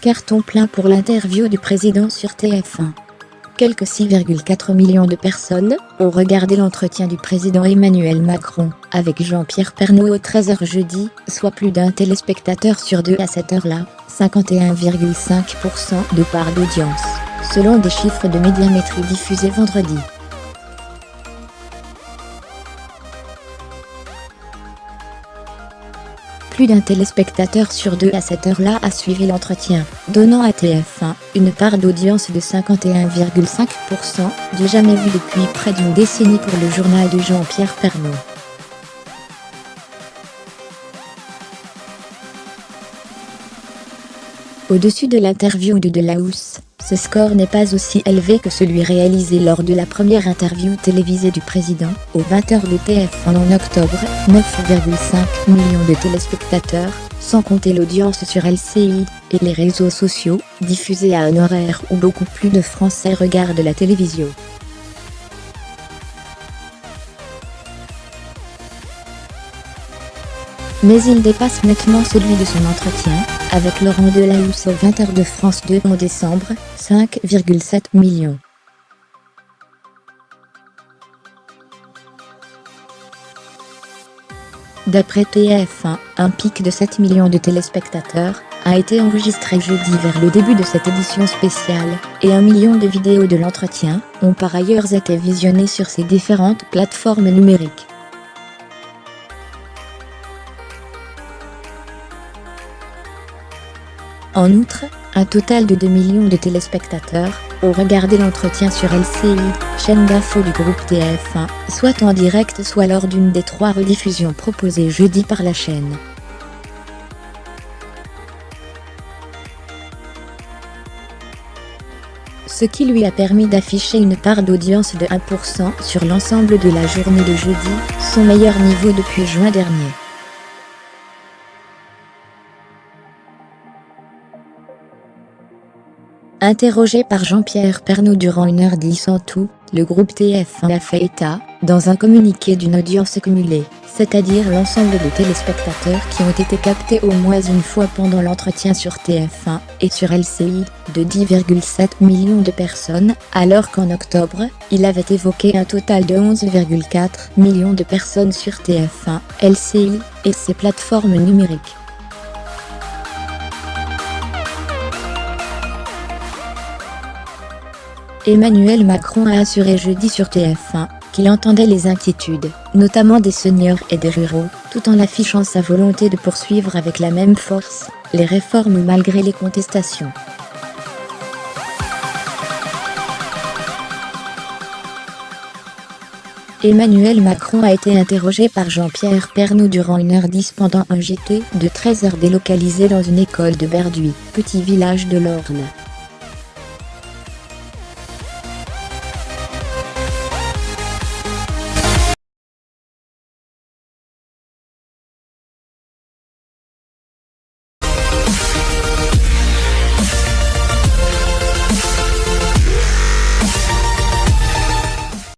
Carton plein pour l'interview du président sur TF1. Quelques 6,4 millions de personnes ont regardé l'entretien du président Emmanuel Macron avec Jean-Pierre Pernaut au 13h jeudi, soit plus d'un téléspectateur sur deux à cette heure-là, 51,5% de part d'audience, selon des chiffres de Médiamétrie diffusés vendredi. Plus d'un téléspectateur sur deux à cette heure-là a suivi l'entretien, donnant à TF1 une part d'audience de 51,5%, du jamais vu depuis près d'une décennie pour le journal de Jean-Pierre Pernaut. Au-dessus de l'interview de Delahousse, ce score n'est pas aussi élevé que celui réalisé lors de la première interview télévisée du président, aux 20h de TF1 en octobre, 9,5 millions de téléspectateurs, sans compter l'audience sur LCI et les réseaux sociaux, diffusés à un horaire où beaucoup plus de Français regardent la télévision. Mais il dépasse nettement celui de son entretien avec Laurent Delahousse aux 20h de France 2 en décembre, 5,7 millions. D'après TF1, un pic de 7 millions de téléspectateurs a été enregistré jeudi vers le début de cette édition spéciale, et 1 million de vidéos de l'entretien ont par ailleurs été visionnées sur ces différentes plateformes numériques. En outre, un total de 2 millions de téléspectateurs ont regardé l'entretien sur LCI, chaîne d'info du groupe TF1, soit en direct soit lors d'une des 3 rediffusions proposées jeudi par la chaîne. Ce qui lui a permis d'afficher une part d'audience de 1% sur l'ensemble de la journée de jeudi, son meilleur niveau depuis juin dernier. Interrogé par Jean-Pierre Pernaut durant 1h10 en tout, le groupe TF1 a fait état, dans un communiqué, d'une audience cumulée, c'est-à-dire l'ensemble des téléspectateurs qui ont été captés au moins une fois pendant l'entretien sur TF1 et sur LCI, de 10,7 millions de personnes, alors qu'en octobre, il avait évoqué un total de 11,4 millions de personnes sur TF1, LCI et ses plateformes numériques. Emmanuel Macron a assuré jeudi sur TF1 qu'il entendait les inquiétudes, notamment des seniors et des ruraux, tout en affichant sa volonté de poursuivre avec la même force les réformes malgré les contestations. Emmanuel Macron a été interrogé par Jean-Pierre Pernaut durant 1h10 pendant un JT de 13h délocalisé dans une école de Berduy, petit village de l'Orne.